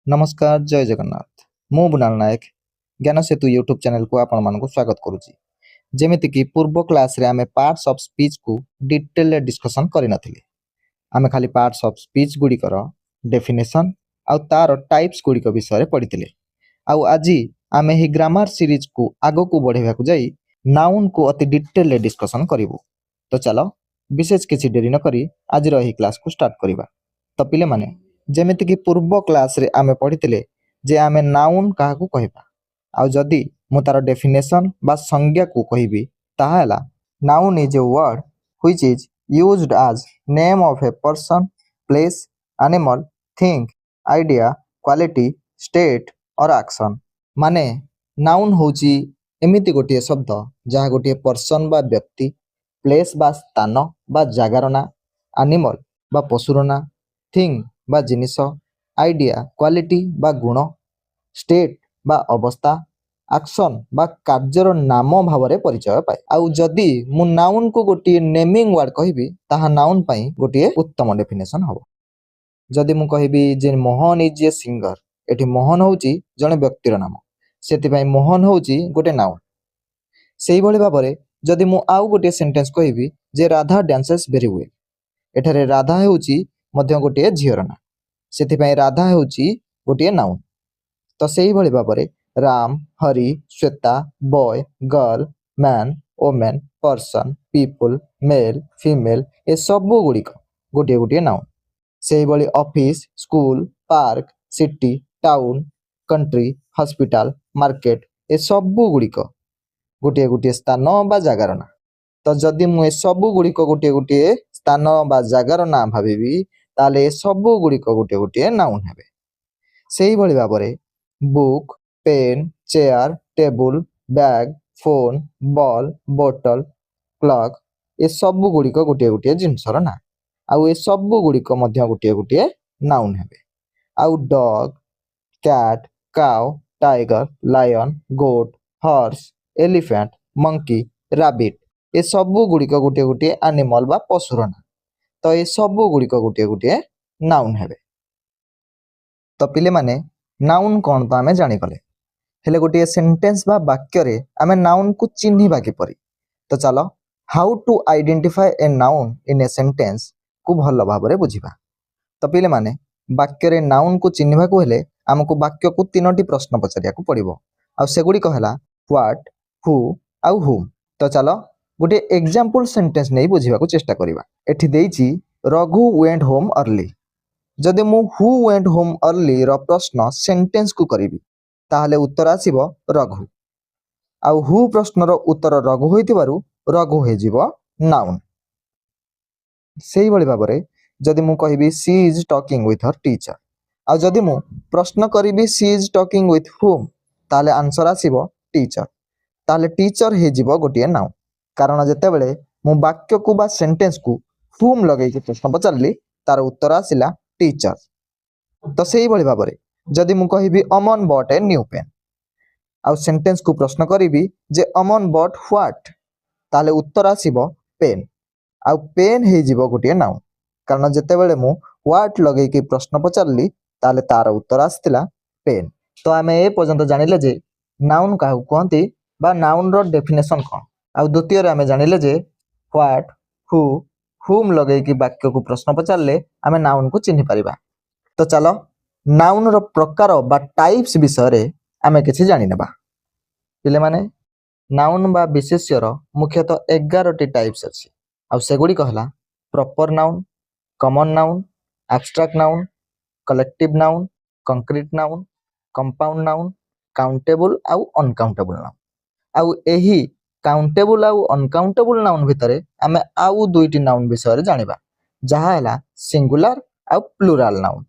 नमस्कार जय जगन्नाथ मु बुनाल नायक ज्ञान सेतु यूट्यूब चैनल को आपण मानक स्वागत करुच्ची। जेमिति कि पूर्व क्लास रे आमे पार्ट्स ऑफ स्पीच को डिटेल रे डिस्कशन करि नथिले। आमे खाली पार्ट्स ऑफ स्पीच गुडी कर डेफिनेशन आउ तार टाइप्स गुडी को विषय रे पढितिले। आउ आजी आमे ही ग्रामर सीरीज को आगो को बढ़ेबा को जाई नाउन को अति डिटेल रे डिस्कशन करिवो। तो चलो विशेष किछि देरी न करी आज रो ही क्लास को स्टार्ट करिबा। तो पिले माने जेमिति कि पूर्व क्लास रे आमे पढितिले जे आमे नाउन काहाकू कहबा आ जदी मु तार डेफिनेशन बा संज्ञा को कहबी ताहा हला noun is a word which is used as name of a person place animal thing idea quality state or action. माने नाउन होची एमिति गोटिए शब्द जहा गोटिए पर्सन बा व्यक्ति प्लेस बा स्थान बा जागार ना एनिमल बा पशुर ना थिंग बा जिनिस आइडिया क्वालिटी बा गुण स्टेट बा अवस्था एक्शन बा कार्यर नाम भाव में परिचय पाए। आउ जदि मु नाउन को गोटे नेमिंग वर्ड कहबी ताहा नाउन पई गोटे उत्तम डेफिनेशन हबो। जदि मु कहबी जे मोहन इज ए सिंगर एठी मोहन होची जने व्यक्तिर नाम सेति पई मोहन होची गोटे नाउन। सेही भली भाबरे जदि मु आउ गोटे सेंटेंस कहबी जे राधा डांसेस वेरी वेल एठारे राधा होची मध्य गोटे झीर ना सेति पई राधा होची गोटे नाउन। तो सेही भली भाबरे Ram Hari Shweta boy girl man women person people male female ए सब गुड़िक गोटे गोटे नाउन। सेही भली office school park city town country hospital market ए सब गुड़िक गोटे गोटे स्थान बा जगार ना। तो जदि मु ए सब गुड़िक गोटे गोटे स्थान बा जगार ना भाबिबी ताले ए सब गुड़िक गोटे गोटे नाउन हेबे। सेही भली भाबरे book pen chair table bag phone ball बोतल क्लॉक ए सब गुड़िक गोटे गोटे जिनसर ना आउ ए सब गुड़िक मध्य गोटे गोटे नाउन हेबे। आउ dog cat cow tiger lion goat horse elephant monkey rabbit ए सब गुड़िक गोटे गोटे एनिमल बा पशुर ना। तो ए सब गुड़िक गोटे गोटे नाउन हेबे। तो पिले माने नाउन कौन तो आमे जानि गले हेले गोटे सेंटेंस बा वाक्य रे आमे नाउन को चिन्हिबा किपरि। तो चलो how to identify a noun in a sentence को भल भाबरे बुझिबा। तो पिले माने वाक्य रे नाउन को चिन्हिबा को हेले हमको वाक्य को तीनोटी प्रश्न पचारिया को पड़िबो आ सेगुडी कहला व्हाट हु आउ हुम। तो चलो गोटे एग्जांपल सेंटेंस नै बुझिबा को चेष्टा करिबा। एठी देइची रघु वेंट होम अर्ली। जदि मु हु वेंट होम अर्ली रो प्रश्न सेंटेंस को करिबी ताहले उत्तर आसीबो रघु आउ हु प्रश्न रो उत्तर रघु होइतिबारु रघु हे जीवो नाउन। सेही भली भाबरे जदि मु कहिबी she is talking with her teacher आ जदि मु प्रश्न करिबी she is talking with whom ताहले आंसर आसीबो टीचर। ताहले टीचर हे जीवो गोटे नाउन कारण जते बेले मु वाक्य को बा सेंटेंस को हुम लगै के प्रश्न पचारली तार उत्तर आसिला टीचर। तो सेही भली भाबरे जदि मु कहिबी Aman bought a new pen आ सेंटेंस को प्रश्न करिबी जे अमन बॉट व्हाट ताले उत्तर आसीबो पेन आ पेन हे जीवो गोटे नाउन कारण जते बेले मु व्हाट लगै के प्रश्न पचारली ताले तार उत्तर आस्तिला पेन। तो आमे ए पर्यंत जानिले जे नाउन काहू कहंती बा नाउन रो डेफिनेशन कोन आ द्वितीय रे आमे जानिले जे व्हाट हु हुम लगै के वाक्य को प्रश्न पचारले आमे नाउन को चिन्हि परिबा। तो चलो नाउन रो प्रकार बा टाइप्स विषय रे आमे किछि जानि नेबा। पिले माने नाउन बा विशेष्य रो मुख्यतः 11 टी टाइप्स अछि आ सेगुडी कहला proper noun common noun abstract noun collective noun concrete noun compound noun countable आउ अनकाउंटेबल नाउन। आउ एही काउंटेबल आउ अनकाउंटेबल नाउन भितरे आमे आउ दुईटी नाउन विषय रे जानिबा जहा हला सिंगुलर आउ प्लुराल नाउन।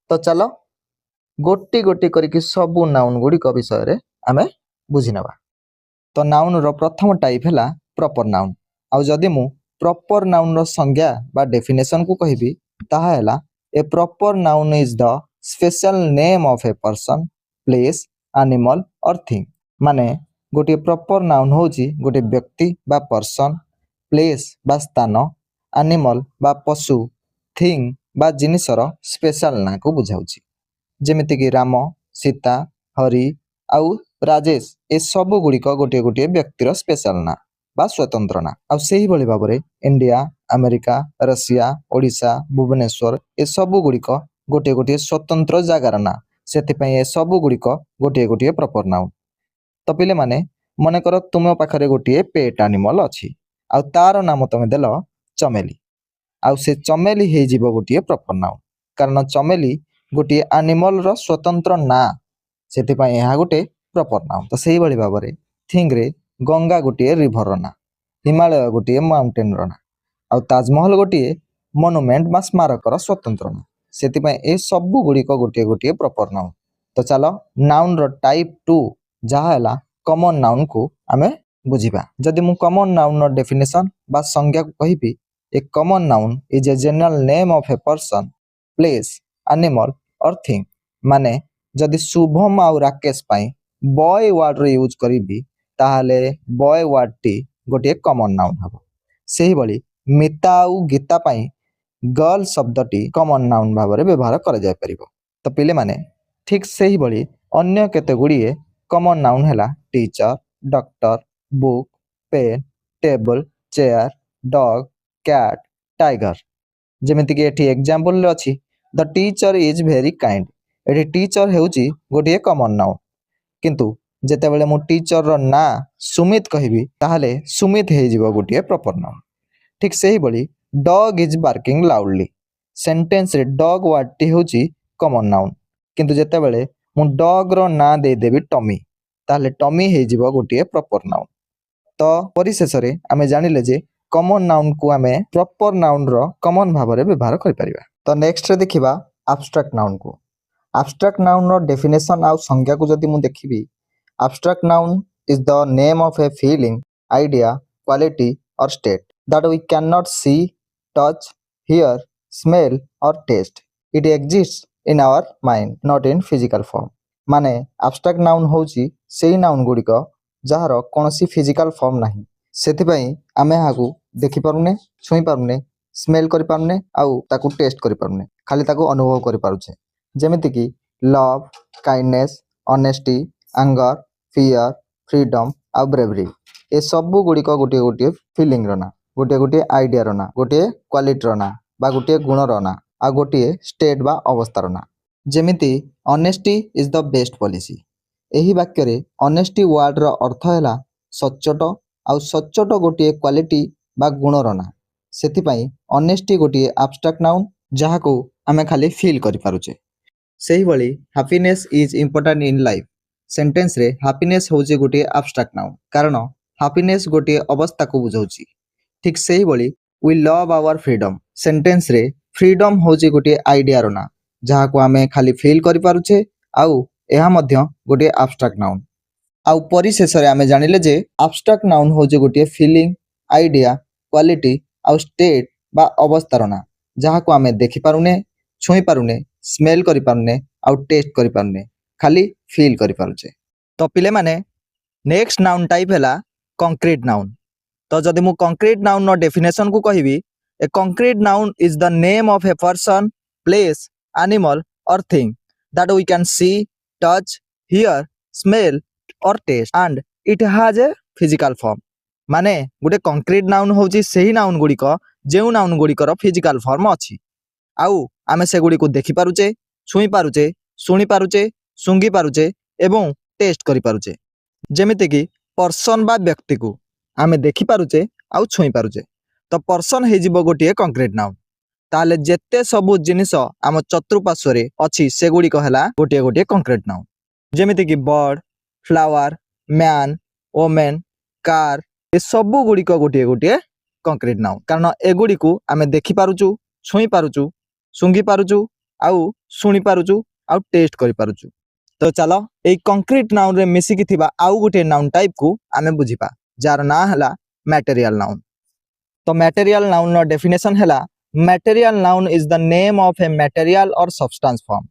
तो चलो गोटी गोटी करिकि सब नाउन गुडी को विषय रे आमे बुझी नेबा। तो नाउन रो प्रथम टाइप हला प्रॉपर नाउन आ जदि मु प्रॉपर नाउन रो संज्ञा बा डेफिनेशन को कहबी ताहा हला a proper noun is the special name of a person place animal or thing. माने गोटे प्रॉपर नाउन होची गोटे व्यक्ति बा पर्सन प्लेस बा स्थान एनिमल बा पशु थिंग बा जिनिसर स्पेशल ना को बुझाउची। ଯେମିତି କି ରାମ, ସୀତା, ହରି ଆଉ ରାଜେଶ ଏ ସବୁ ଗୁଡ଼ିକ ଗୋଟିଏ ଗୋଟିଏ ବ୍ୟକ୍ତିର ସ୍ପେଶାଲ ନାଁ ବା ସ୍ୱତନ୍ତ୍ର ନାଁ। ଆଉ ସେହିଭଳି ଭାବରେ India, America, Russia, Odisha, Bhubaneswar ଏସବୁ ଗୁଡ଼ିକ ଗୋଟିଏ ଗୋଟିଏ ସ୍ୱତନ୍ତ୍ର ଜାଗାର ନାଁ। ସେଥିପାଇଁ ଏସବୁ ଗୁଡ଼ିକ ଗୋଟିଏ ଗୋଟିଏ ପ୍ରପର ନାଉନ୍। ତ ପିଲାମାନେ ମନେକର ତୁମ ପାଖରେ ଗୋଟିଏ ପେଟ୍ ଆନିମଲ୍ ଅଛି ଆଉ ତାର ନାମ ତମେ ଦେଲ ଚମେଲି। ଆଉ ସେ ଚମେଲି ହେଇଯିବ ଗୋଟିଏ ପ୍ରପର ନାଉନ୍, କାରଣ ଚମେଲି ଗୋଟିଏ ଆନିମଲର ସ୍ୱତନ୍ତ୍ର ନାଁ, ସେଥିପାଇଁ ଏହା ଗୋଟେ ପ୍ରପର ନାଉନ୍। ତ ସେଇଭଳି ଭାବରେ ଥିଙ୍ଗରେ ଗଙ୍ଗା ଗୋଟିଏ ରିଭରର ନାଁ, ହିମାଳୟ ଗୋଟିଏ ମାଉଣ୍ଟେନର ନାଁ, ଆଉ ତାଜମହଲ ଗୋଟିଏ ମନୁମେଣ୍ଟ ବା ସ୍ମାରକର ସ୍ୱତନ୍ତ୍ର ନାଁ। ସେଥିପାଇଁ ଏ ସବୁ ଗୁଡ଼ିକ ଗୋଟିଏ ଗୋଟିଏ ପ୍ରପର ନାଉନ୍। ତ ଚାଲ ନାଉନ୍ର ଟାଇପ୍ 2 ଯାହା ହେଲା କମନ୍ ନାଉନ୍କୁ ଆମେ ବୁଝିବା। ଯଦି ମୁଁ କମନ୍ ନାଉନ୍ର ଡେଫିନେସନ୍ ବା ସଂଜ୍ଞାକୁ କହିବି, a common noun is a general name of a person, place, animal or thing. ମାନେ ଯଦି ଶୁଭମ ଆଉ ରାକେଶ ପାଇଁ ବୟ ୱାର୍ଡର ୟୁଜ୍ କରିବି ତାହେଲେ ବୟ ୱାର୍ଡଟି ଗୋଟିଏ କମନ୍ ନାଉନ୍ ହେବ। ସେହିଭଳି ମିତା ଆଉ ଗୀତା ପାଇଁ ଗର୍ଲ ଶବ୍ଦଟି କମନ୍ ନାଉନ୍ ଭାବରେ ବ୍ୟବହାର କରାଯାଇପାରିବ। ତ ପିଲାମାନେ ଠିକ୍ ସେହିଭଳି ଅନ୍ୟ କେତେ ଗୁଡ଼ିଏ କମନ୍ ନାଉନ୍ ହେଲା teacher, doctor, book, pen, table, chair, dog, cat, tiger. ଯେମିତିକି ଏଠି ଏକ୍ଜାମ୍ପଲରେ ଅଛି the teacher is very kind. ଏଠି ଟିଚର ହେଉଛି ଗୋଟିଏ କମନ୍ ନାଉନ୍, କିନ୍ତୁ ଯେତେବେଳେ ମୁଁ ଟିଚରର ନାଁ ସୁମିତ କହିବି ତାହେଲେ ସୁମିତ ହେଇଯିବ ଗୋଟିଏ ପ୍ରପର ନାଉନ୍। ଠିକ୍ ସେହିଭଳି ଡଗ୍ ଇଜ୍ ବାର୍କିଂ ଲାଉଡଲି। ସେଣ୍ଟେନ୍ସରେ ଡଗ୍ ୱାର୍ଡଟି ହେଉଛି କମନ୍ ନାଉନ୍, କିନ୍ତୁ ଯେତେବେଳେ ମୁଁ ଡଗ୍ର ନାଁ ଦେଇଦେବି ଟମି ତାହେଲେ ଟମି ହେଇଯିବ ଗୋଟିଏ ପ୍ରପର ନାଉନ୍। ତ ପରିଶେଷରେ ଆମେ ଜାଣିଲେ ଯେ କମନ୍ ନାଉନ୍କୁ ଆମେ ପ୍ରପର ନାଉନ୍ର କମନ୍ ଭାବରେ ବ୍ୟବହାର କରିପାରିବା। ତ ନେକ୍ସଟରେ ଦେଖିବା ଆବଷ୍ଟ୍ରାକ୍ଟ ନାଉନ୍କୁ। ଆବଷ୍ଟ୍ରାକ୍ଟ ନାଉନ୍ର ଡେଫିନେସନ୍ ଆଉ ସଂଜ୍ଞାକୁ ଯଦି ମୁଁ ଦେଖିବି, abstract noun is the name of a feeling, idea, quality or state that we cannot see, touch, hear, smell or taste. It exists in our mind, not in physical form. ମାନେ abstract noun ହେଉଛି ସେହି noun ଗୁଡ଼ିକ ଯାହାର କୌଣସି physical form ନାହିଁ। ସେଥିପାଇଁ ଆମେ ଏହାକୁ ଦେଖିପାରୁନେ, ଛୁଇଁ ପାରୁନେ, ସ୍ମେଲ୍ କରିପାରୁନେ ଆଉ ତାକୁ ଟେଷ୍ଟ କରିପାରୁନେ, ଖାଲି ତାକୁ ଅନୁଭବ କରିପାରୁଛେ। ଯେମିତିକି love, kindness, honesty, ଆଙ୍ଗର, fear, freedom ଆଉ ବ୍ରେଭରି। ଏସବୁ ଗୁଡ଼ିକ ଗୋଟିଏ ଗୋଟିଏ ଫିଲିଂର ନାଁ, ଗୋଟିଏ ଗୋଟିଏ ଆଇଡ଼ିଆର ନାଁ, ଗୋଟିଏ କ୍ୱାଲିଟିର ନାଁ ବା ଗୋଟିଏ ଗୁଣର ନାଁ, ଆଉ ଗୋଟିଏ ଷ୍ଟେଟ୍ ବା ଅବସ୍ଥାର ନାଁ। ଯେମିତି honesty is the best policy. ଏହି ବାକ୍ୟରେ ଅନେଷ୍ଟି ୱାର୍ଡର ଅର୍ଥ ହେଲା ସଚ୍ଚୋଟ, ଆଉ ସଚ୍ଚୋଟ ଗୋଟିଏ କ୍ୱାଲିଟି ବା ଗୁଣର ନାଁ। ସେଥିପାଇଁ ଅନେଷ୍ଟି ଗୋଟିଏ ଆବଷ୍ଟ୍ରାକ୍ଟ ନାଉନ୍ ଯାହାକୁ ଆମେ ଖାଲି ଫିଲ୍ କରିପାରୁଛେ। ସେହିଭଳି happiness is important in life. ସେଣ୍ଟେନ୍ସରେ ହାପିନେସ୍ ହେଉଛି ଗୋଟିଏ ଆବଷ୍ଟ୍ରାକ୍ଟ ନାଉନ୍, କାରଣ ହାପିନେସ୍ ଗୋଟିଏ ଅବସ୍ଥାକୁ ବୁଝାଉଛି। ଠିକ୍ ସେହିଭଳି ୱି ଲଭ୍ ଆୱାର ଫ୍ରିଡମ୍। ସେଣ୍ଟେନ୍ସରେ ଫ୍ରିଡମ୍ ହେଉଛି ଗୋଟିଏ ଆଇଡ଼ିଆର ନାଁ ଯାହାକୁ ଆମେ ଖାଲି ଫିଲ୍ କରିପାରୁଛେ, ଆଉ ଏହା ମଧ୍ୟ ଗୋଟିଏ ଆବଷ୍ଟ୍ରାକ୍ଟ ନାଉନ୍। ଆଉ ପରିଶେଷରେ ଆମେ ଜାଣିଲେ ଯେ ଆବଷ୍ଟ୍ରାକ୍ଟ ନାଉନ୍ ହେଉଛି ଗୋଟିଏ ଫିଲିଂ, ଆଇଡ଼ିଆ, କ୍ୱାଲିଟି ଆଉ ଷ୍ଟେଟ୍ ବା ଅବସ୍ଥାର ନାଁ ଯାହାକୁ ଆମେ ଦେଖିପାରୁନେ, ଛୁଇଁ ପାରୁନେ, ସ୍ମେଲ୍ କରିପାରୁନେ ଆଉ ଟେଷ୍ଟ କରିପାରୁନେ, ଖାଲି ଫିଲ୍ କରିପାରୁଛେ। ତ ପିଲାମାନେ ନେକ୍ସଟ ନାଉନ୍ ଟାଇପ୍ ହେଲା କଂକ୍ରିଟ୍ ନାଉନ୍। ତ ଯଦି ମୁଁ କଂକ୍ରିଟ୍ ନାଉନ୍ର ଡେଫିନେସନ୍କୁ କହିବି, a concrete noun is the name of a person, place, animal or thing that we can see, touch, hear, smell or taste and it has a physical form। ମାନେ ଗୋଟେ concrete noun ହେଉଛି ସେହି noun ଗୁଡ଼ିକ ଯେଉଁ noun ଗୁଡ଼ିକର physical form ଅଛି, ଆଉ ଆମେ ସେଗୁଡ଼ିକୁ ଦେଖିପାରୁଛେ, ଛୁଇଁ ପାରୁଛେ, ଶୁଣିପାରୁଛେ, ଶୁଙ୍ଘି ପାରୁଛେ ଏବଂ ଟେଷ୍ଟ କରିପାରୁଛେ। ଯେମିତିକି ପର୍ସନ୍ ବା ବ୍ୟକ୍ତିକୁ ଆମେ ଦେଖିପାରୁଛେ ଆଉ ଛୁଇଁ ପାରୁଛେ, ତ ପର୍ସନ୍ ହେଇଯିବ ଗୋଟିଏ କଂକ୍ରିଟ୍ ନାଉନ୍। ତାହେଲେ ଯେତେ ସବୁ ଜିନିଷ ଆମ ଚତୁଃପାର୍ଶ୍ୱରେ ଅଛି ସେଗୁଡ଼ିକ ହେଲା ଗୋଟିଏ ଗୋଟିଏ କଂକ୍ରିଟ୍ ନାଉନ୍। ଯେମିତିକି bird, flower, man, women, car ଏସବୁ ଗୁଡ଼ିକ ଗୋଟିଏ ଗୋଟିଏ କଂକ୍ରିଟ୍ ନାଉନ୍, କାରଣ ଏଗୁଡ଼ିକୁ ଆମେ ଦେଖିପାରୁଛୁ, ଛୁଇଁ ପାରୁଛୁ, ଶୁଙ୍ଘି ପାରୁଛୁ ଆଉ ଶୁଣିପାରୁଛୁ ଆଉ ଟେଷ୍ଟ କରିପାରୁଛୁ। ତ ଚାଲ ଏଇ କଂକ୍ରିଟ୍ ନାଉନ୍ରେ ମିଶିକି ଥିବା ଆଉ ଗୋଟିଏ ନାଉନ୍ ଟାଇପ୍କୁ ଆମେ ବୁଝିବା, ଯାହାର ନାଁ ହେଲା ମ୍ୟାଟେରିଆଲ ନାଉନ୍। ତ ମ୍ୟାଟେରିଆଲ ନାଉନ୍ର ଡେଫିନେସନ୍ ହେଲା material noun is the name of A material or substance form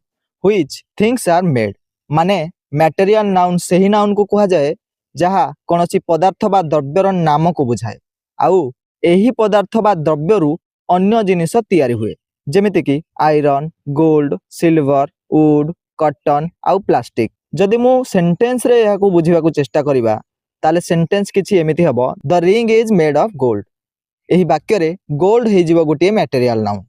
which things R made. ମାନେ ମ୍ୟାଟେରିଆଲ ନାଉନ୍ ସେହି ନାଉନ୍କୁ କୁହାଯାଏ ଯାହା କୌଣସି ପଦାର୍ଥ ବା ଦ୍ରବ୍ୟର ନାମକୁ ବୁଝାଏ, ଆଉ ଏହି ପଦାର୍ଥ ବା ଦ୍ରବ୍ୟରୁ ଅନ୍ୟ ଜିନିଷ ତିଆରି ହୁଏ। ଯେମିତିକି iron, gold, silver, wood, cotton आउ प्लास्टिक जदि मु सेंटेंस रे याकू बुझिबाकू चेष्टा करिबा ताले सेंटेंस किछि एमिति हबो the ring is made of gold एही वाक्य रे गोल्ड हे जिवो गोटे मटेरियल नाउन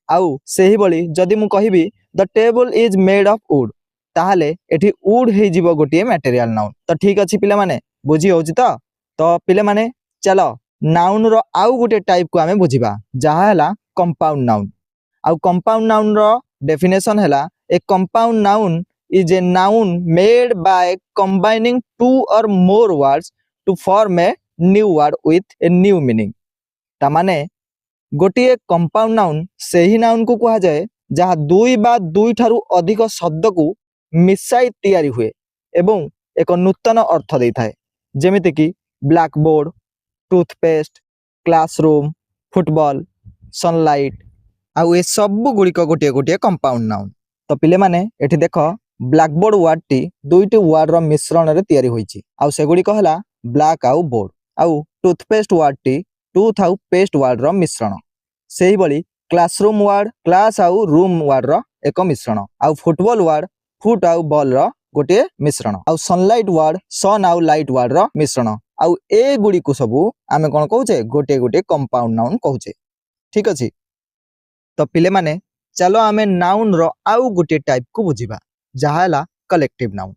आउ सेही बळी जदि मु कहिबी the table is made of wood ताहाले एठी वुड हे जिवो गोटे मटेरियल नाउन तो ठीक अछि पिला माने बुझी होउछि तो पिला माने चलो नाउन रो आउ गोटे टाइप को आमे बुझिबा जहा हला कंपाउंड नाउन आउ कंपाउंड नाउन रो डेफिनेशन हला ए compound noun is a noun made by combining two or more words to form a new word with a new meaning तामाने गोटिए कंपाउंड नाउन सेही नाउन को कहा जाए जहाँ दुई बा दुई ठारू अधिक शब्द को मिसाई तैयारी हुए एवं एक नूतन अर्थ दे थाए जेमिति कि black board toothpaste classroom football sunlight आउ ए सब गुड़िक गोटे गोटे कंपाउंड नाउन तो पिले माने एठी देख ब्लैकबोर्ड वर्ड टी दुईटी वर्ड रो मिश्रण रे तैयारी होईची आउ सेगुड़ी कहला ब्लैक आउ बोर्ड आउ टूथपेस्ट वर्ड टी टूथ आउ पेस्ट वर्ड रो मिश्रण सेही बळी क्लासरूम वर्ड क्लास आउ रूम वर्ड रो एक मिश्रण आउ फुटबॉल वर्ड फुट आउ बॉल रो गोटे मिश्रण आउ सनलाइट वर्ड सन आउ लाइट वर्ड रो मिश्रण आउ ए गुडी को सबु आमे कोन कहूचे गोटे गोटे कंपाउंड नाउन कहूचे ठीक अछि तो पिले माने चलो आमे नाउन रो आउ गोटे टाइप को बुझिबा जहा हला कलेक्टिव नाउन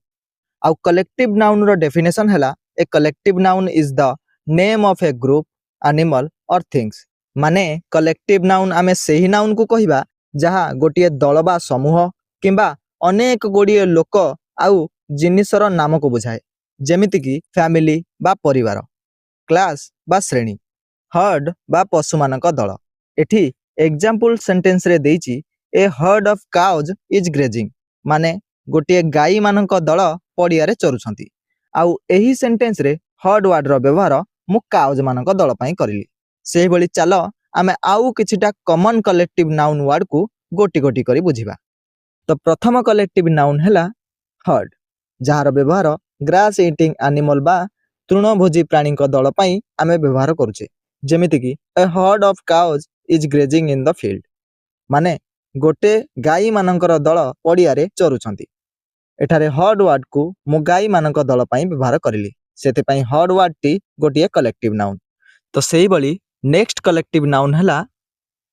आउ कलेक्टिव नाउन रो डेफिनेशन हला a collective noun is the name of A group animal और थिंग्स माने कलेक्टिव नाउन आमे सेही नाउन को कहिबा जहा गोटे दल बा समूह किंबा अनेक गोड़िए लोक आउ जिनिसर नाम को बुझाए जेमिति कि फैमिली बा परिवार क्लास बा श्रेणी हर्ड बा पशु मानक दल एठी एग्जांपल सेंटेंस रे देइची a herd of cows is grazing माने गोटे गाई मानक दल पड़िया रे चरुछंती आउ एही सेंटेंस रे हर्ड वर्ड रो व्यवहार मु काउज मानक दल पई करिली सेही बळी चलो आमे आउ किछिटा कॉमन कलेक्टिव नाउन वर्ड को गोटी गोटी करी बुझिबा तो प्रथम कलेक्टिव नाउन हला हर्ड जहार व्यवहार ग्रास ईटिंग एनिमल बा तृणभोजी प्राणी दल पई आमे व्यवहार करूचे जेमिति कि a herd of cows is grazing in the field माने गोटे गाई मानकर दल पड़िया रे चरुछंती एठारे हर्ड वर्ड को मु गाई मानक दल पई व्यवहार करिली सेते पई हर्ड वर्ड टी गोटिए कलेक्टिव नाउन तो सेही बळी नेक्स्ट कलेक्टिव नाउन हला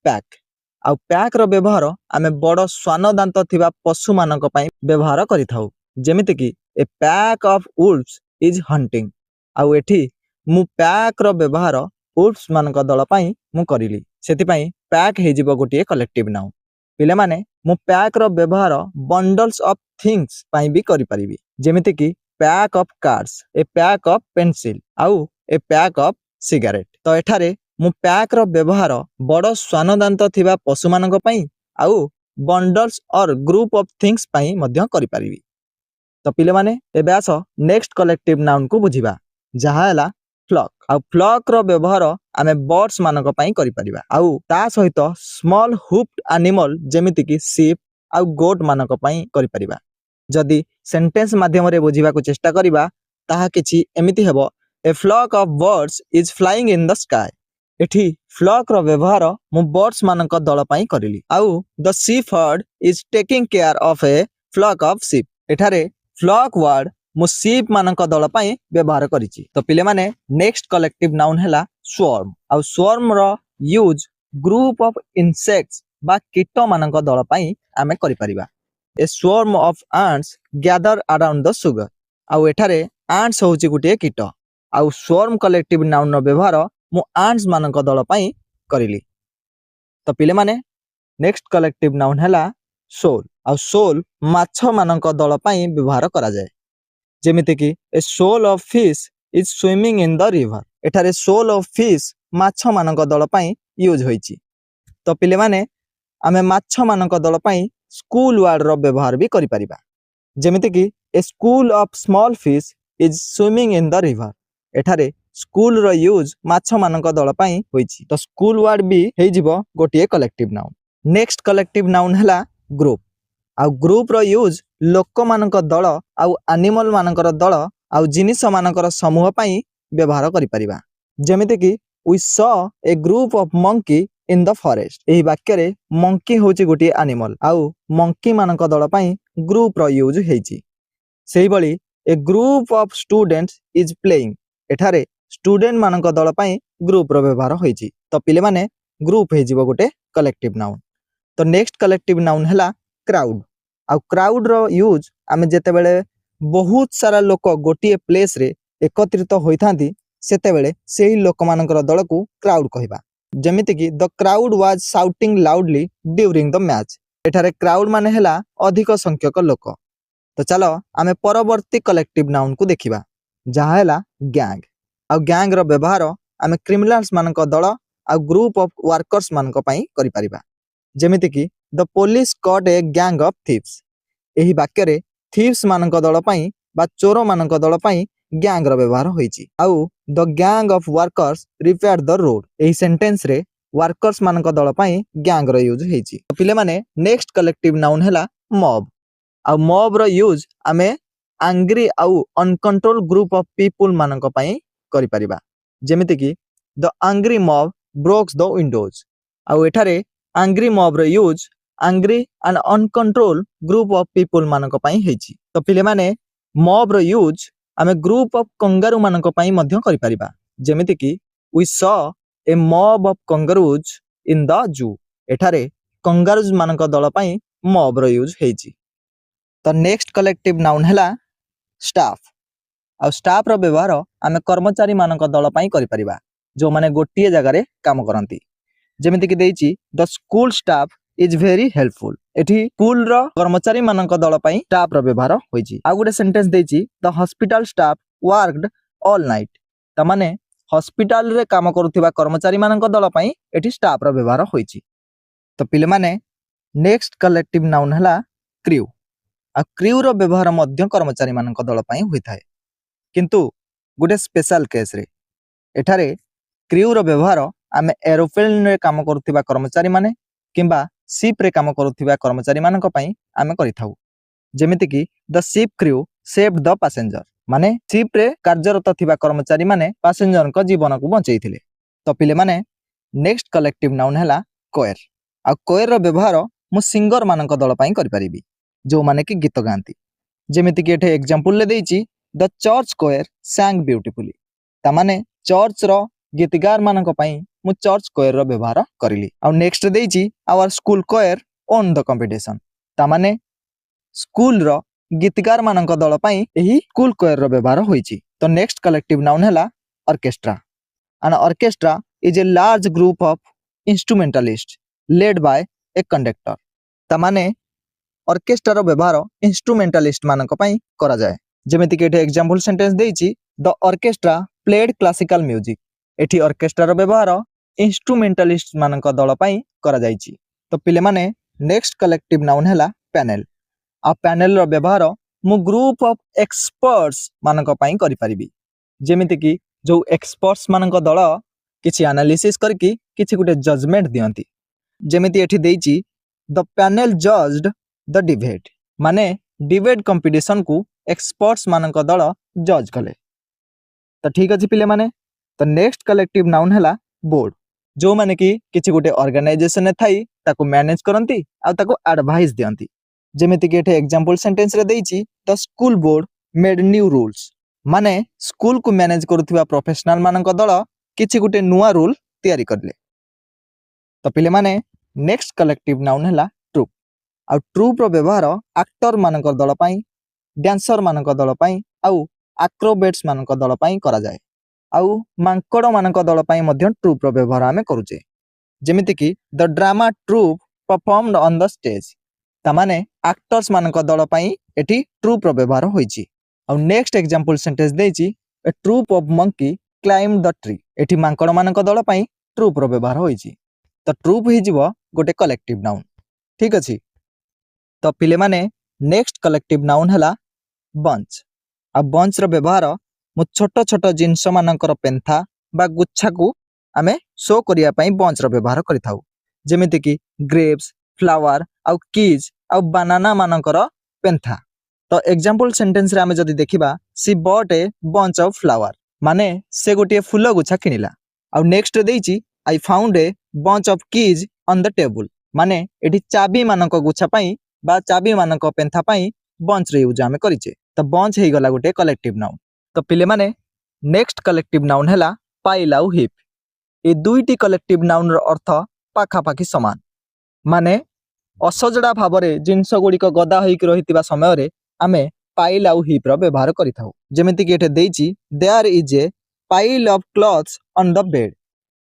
पैक आ पैक रो व्यवहार आमे बड़ स्वान दांत थिबा पशु मानक पई व्यवहार करिथाउ जेमिति कि a pack of wolves is hunting आ एठी मु पैक रो व्यवहार वुल्व्स मानक दल पई मु करिली सेति पई पैक हे जिवो गोटिए कलेक्टिव नाउन पिले माने मु पैक रो व्यवहार बंडल्स ऑफ थिंग्स पई भी करि परिबी जेमिति कि pack of cards A pack of pencil आउ ए पैक ऑफ सिगरेट तो एठारे मु पैक रो व्यवहार बड़ स्वान दांत थिबा पशु मानक पई आउ बंडल्स और ग्रुप ऑफ थिंग्स पई मध्य करि परिबी तो पिले माने एबे आस नेक्स्ट कलेक्टिव नाउन को बुझिबा जहा हला फ्लॉक आ फ्लॉक रो व्यवहार आमे बर्ड्स मानक पई करि परिबा आउ ता सहित स्मॉल हुप्ड एनिमल जेमिति कि शीप आउ गोट मानक पई करि परिबा जदि सेंटेंस माध्यम रे बुझिबा को चेष्टा करिबा ताहा किछि एमिति हेबो a flock of birds is flying in the sky एठी फ्लॉक रो व्यवहार मु बर्ड्स मानक दल पई करिली आउ the sheep herd is taking care of a flock of sheep एठारे फ्लॉक वर्ड मु शीप मानक दल पई व्यवहार करिछि तो पिले माने नेक्स्ट कलेक्टिव नाउन हला स्वॉर्म आ स्वॉर्म रो यूज ग्रुप ऑफ इंसेक्ट्स बा कीट मानक दल पई आमे करि परिबा a swarm of ants gather around the sugar आ एठारे ants होउची गुटे कीट आ स्वॉर्म कलेक्टिव नाउन रो व्यवहार मु ants मानक दल पई करिली तो पिले माने नेक्स्ट कलेक्टिव नाउन हला सोल आ सोल माछ मानक दल पई व्यवहार करा जाय जेमिति कि a shoal of fish is swimming in the river एठारे सोल ऑफ फिश माछ मानक दल पई यूज होईची तो पिले माने आमे माछ मानक दल पई स्कूल वर्ड रो व्यवहार भी करि परिबा जेमिति कि a school of small fish is swimming in the river एठारे स्कूल रो यूज माछ मानक दल पई होईची तो स्कूल वर्ड भी हेइ जिवो गोटिए collective noun next collective noun हला ग्रुप आ ग्रुप रो यूज लोक मानक दल आउ एनिमल मानकर दल आउ जिनिस मानकर समूह पई व्यवहार करि परिबा जेमिति कि we saw a group of monkey in the forest. एही वाक्य रे मंकी होची गोटी एनिमल आउ मंकी मानक दल पई ग्रुप रो यूज हेची। सेही बळी a group of students is playing एठारे स्टूडेंट मानक दल पई ग्रुप रो व्यवहार होईची। तो पिले माने ग्रुप हे जीवो गोटे कलेक्टिव नाउन। तो नेक्स्ट कलेक्टिव नाउन हैला क्राउड। आ क्राउड रो यूज आमे जेते बेले बहुत सारा लोक गोटे प्लेस रे एकत्रित होइथांती सेते बेले सेही लोक मानकर दल को क्राउड कहबा। जेमिति कि the crowd was shouting loudly during the match. एठारे क्राउड माने हैला अधिक संख्यक लोक। तो चलो आमे परवर्ती कलेक्टिव नाउन को देखिबा जहा हैला गैंग। आ गैंग रो व्यवहार आमे क्रिमिनल्स मानक दल आ ग्रुप ऑफ वर्कर्स मानक पई करि परिबा। जेमिति कि the police caught a gang of thieves. एही वाक्य रे थीव्स मानक दल पई बा चोर मानक दल पई गैंग रो व्यवहार होईची। आउ the gang of workers repaired the road. एही सेंटेंस रे वर्कर्स मानक दल पई गैंग रो यूज हेची। तो पिले माने नेक्स्ट कलेक्टिव नाउन हैला मॉब। आ मॉब रो यूज आमे एंग्री आउ अनकंट्रोल ग्रुप ऑफ पीपल मानक पई करि परिबा। जेमिति कि the angry mob brokes the windows. आउ एठारे एंग्री मॉब रो use angry and uncontrol group of people मानक पई हेची। तो पिले माने मॉब रो यूज आमे ग्रुप ऑफ कंगारू मानक पई मध्य करि परिबा। जेमिति कि we saw a mob of kangaroos in the zoo. एठारे कंगारूज मानक दल पई मॉब रो यूज हेची। तो नेक्स्ट कलेक्टिव नाउन हैला स्टाफ। आ स्टाफ रो व्यवहार आमे कर्मचारी मानक दल पई करि परिबा जो माने गोटिए जगह रे काम करंती। जेमिति कि देइची the school staff is very helpful. एठी स्कूल रो कर्मचारी मानक दल पई स्टाफ रो व्यवहार होईची। आ गुटे सेंटेंस देइची the hospital staff worked all night. त माने हॉस्पिटल रे काम करूथिबा कर्मचारी मानक दल पई एठी स्टाफ रो व्यवहार होईची। तो पिले माने नेक्स्ट कलेक्टिव नाउन हैला क्रू। आ क्रू रो व्यवहार मध्य कर्मचारी मानक दल पई होइथाय किंतु गुटे स्पेशल केस रे। एठारे क्रू रो व्यवहार आमे एरोप्लेन रे काम करूथिबा कर्मचारी माने किंबा शिप रे काम करूथिबा कर्मचारी मानक पई आमे करिथाउ। जेमिति कि the ship crew saved the passenger. माने शिप रे कार्यरत थिबा कर्मचारी माने पैसेंजर को जीवन को बचैथिले। तो पिले माने नेक्स्ट कलेक्टिव नाउन हैला कोयर। आ कोयर रो व्यवहार मु सिंगर मानक दल पई करि परिबी जो माने कि गीत गांती। जेमिति कि एठे एग्जांपल ले देइची the church choir sang beautifully. ता माने चर्च रो गीतगार मानक पई मु चर्च कोयर रो व्यवहार करिली। आ नेक्स्ट देइची our school choir on the competition. ता माने स्कूल रो गीतगार मानक दल पई एही स्कूल कोयर रो व्यवहार होईची। तो नेक्स्ट कलेक्टिव नाउन हैला orchestra. An orchestra is a large group of instrumentalists led by a conductor. ता माने ऑर्केस्ट्रा रो व्यवहार इंस्ट्रूमेंटलिस्ट मानक पई करा जाय। जेमिति कि एठे एग्जांपल सेंटेंस देइची the orchestra played classical music. एठी ऑर्केस्ट्रा रो व्यवहार इंस्ट्रूमेंटलिस्ट मानक दल पई करा जायची। तो पिले माने नेक्स्ट कलेक्टिव नाउन हैला पैनल। आ पैनल रो व्यवहार मु ग्रुप ऑफ एक्सपर्ट्स मानक पई करि परिबी। जेमिति कि जो एक्सपर्ट्स मानक दल किछि एनालिसिस करके किछि गुटे जजमेंट दियंती। जेमिति एठी देइची the panel judged the debate. माने डिबेट कंपटीशन को एक्सपर्ट्स मानक दल जज कले। तो ठीक अछि पिले माने। तो नेक्स्ट कलेक्टिव नाउन हैला बोर्ड। जो माने कि किछि गुटे ऑर्गेनाइजेशन थाई ताको मैनेज करंती आ ताको एडवाइस दियंती। जेमिति कि एठे एग्जांपल सेंटेंस रे देइची the school board made new rules. माने स्कूल को मैनेज करूथिबा प्रोफेशनल मानक दल किछि गुटे नुवा रूल तयारी करले। तो पिले माने नेक्स्ट कलेक्टिव नाउन हैला ट्रूप। आ ट्रूप रो व्यवहार एक्टर मानक दल पई डांसर मानक दल पई आउ एक्रोबेट्स मानक दल पई करा जाय। आउ मांकड़ मानक दल पई मध्य ट्रूप रो व्यवहार आमे करूचे। जेमिति कि the drama troop performed on the stage. ता माने एक्टर्स मानक दल पई एठी ट्रूप रो व्यवहार होईची। आउ नेक्स्ट एग्जांपल सेंटेंस देइची a troop of monkey climb the tree. एठी मांकड़ मानक दल पई ट्रूप रो व्यवहार होईची। तो ट्रूप ही जीवो गोटे कलेक्टिव नाउन। ठीक अछि। तो पिले माने नेक्स्ट कलेक्टिव नाउन हैला बंच। आ बंच रो व्यवहार मु छोट छोट जिंस मानकर पेंथा बा गुच्छा को आमे शो करिया पई बंच रो व्यवहार करिथाउ। जेमिति कि ग्रेप्स फ्लावर आउ कीज आउ बनाना मानकर पेंथा। तो एग्जांपल सेंटेंस रे आमे जदी देखिबा she bought a bunch of flower. माने से गोटे फूल गुच्छा किनिला। आउ नेक्स्ट देइची I found a bunch of keys on the table माने एठी चाबी मानक गुच्छा पाई बा चाबी मानक पेंथा पाई बंच रे यूज आमे करिचे तो बंच हे गला गोटे कलेक्टिव नाउन। तो पिले माने नेक्स्ट कलेक्टिव नाउन हैला पाइल आउ हिप ए दुईटी कलेक्टिव नाउन रो अर्थ पाखा पाखी समान माने असजड़ा भावरे जिनस गुड़िक गदा होइक रहितिबा समय रे आमे पाइल आउ हिप रो व्यवहार करिथाउ जेमिति कि एठे देइची there is a pile of clothes on the bed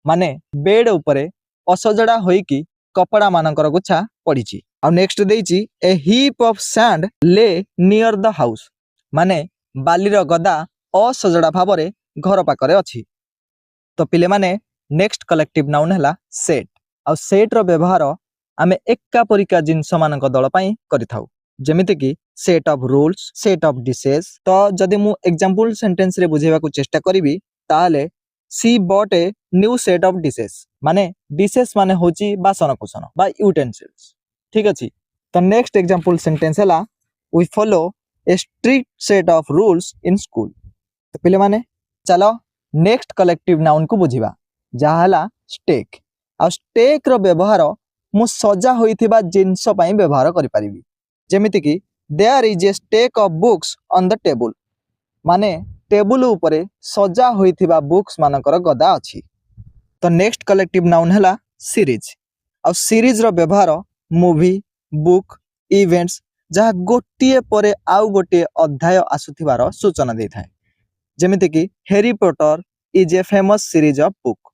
माने बेड ऊपरे असजड़ा होइकी कपड़ा मानकर गुच्छा पड़ीची। आ नेक्स्ट देइची ए हीप ऑफ सैंड ले नियर द हाउस माने बालीर गदा असजड़ा भावरे घर पाखरे अछि। तो पिले माने नेक्स्ट कलेक्टिव नाउन हैला सेट आ सेट रो व्यवहार आमे एका परिका जिंस मानक दल पई करिथाउ जेमिति कि set of rules set of dishes. तो जदि मु एग्जांपल सेंटेंस रे बुझेबा को चेष्टा करिवि ताले she bought a new set of dishes माने डिशेस माने होची बासन कुसन बा यूटेंसिल्स ठीक अछि। तो नेक्स्ट एग्जांपल सेंटेंस हैला we follow a strict set of rules in school. तो पिले माने चलो नेक्स्ट कलेक्टिव नाउन को बुझिबा जहा हैला स्टेक आ स्टेक रो व्यवहार मु सजा होइथिबा जिंस पई व्यवहार करि परिबी जेमिति कि there is a stack of books on the table माने टेबुल ऊपरे सजा होइथिबा बुक्स मानकर गदा अछि। तो नेक्स्ट कलेक्टिव नाउन हैला सीरीज आ सीरीज रो व्यवहार मूवी बुक इवेंट्स जहा गोटिए परे आउ गोटिए अध्याय आसुथिबार सूचना देथाय जेमिति कि Harry Potter is a famous series of book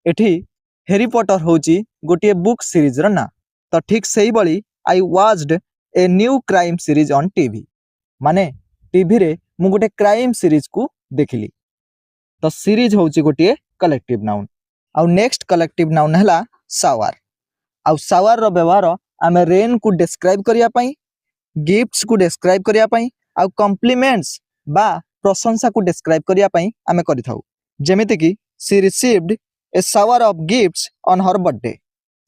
एठी हैरी पॉटर होची गोटिए बुक सीरीज रो ना। तो ठीक सही बली I watched a new crime series on TV माने टीवी रे मु गोटे क्राइम सीरीज को देखिली। तो सीरीज होची गोटिए कलेक्टिव नाउन। आ नेक्स्ट कलेक्टिव नाउन हैला शावर आ शावर रो व्यवहार आमे रेन को डिस्क्राइब करिया पई गिफ्ट्स को डिस्क्राइब करिया पई आ कॉम्प्लीमेंट्स बा प्रशंसा को डिस्क्राइब करिया पई आमे करिथाउ जेमिति कि she received a shower of gifts on her birthday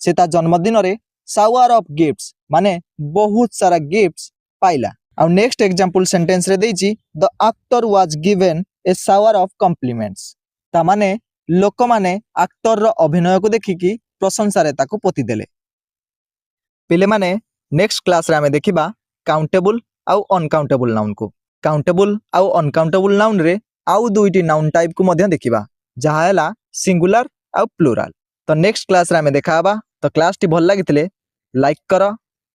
से ता जन्मदिन रे शावर ऑफ गिफ्ट्स माने बहुत सारा गिफ्ट्स पाइला। आ नेक्स्ट एग्जांपल सेंटेंस रे देइची the actor was given a shower of compliments ता माने लोक माने एक्टर रो अभिनय को देखिकी प्रशंसा रे ताको पोती देले। पिले माने नेक्स्ट क्लास रे आमे देखिबा काउंटेबल आउ अनकाउंटेबल नाउन को काउंटेबल आउ अनकाउंटेबल नाउन रे आउ दुईटी नाउन टाइप को मध्य देखिबा जहा हैला सिंगुलर आउ प्लुराल। तो नेक्स्ट क्लास रे आमे देखाबा। तो क्लास टी भल लागितले लाइक कर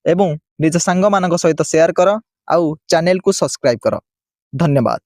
एवं निज सांग मानक सहित शेयर कर आउ चैनल को सब्सक्राइब कर। धन्यवाद।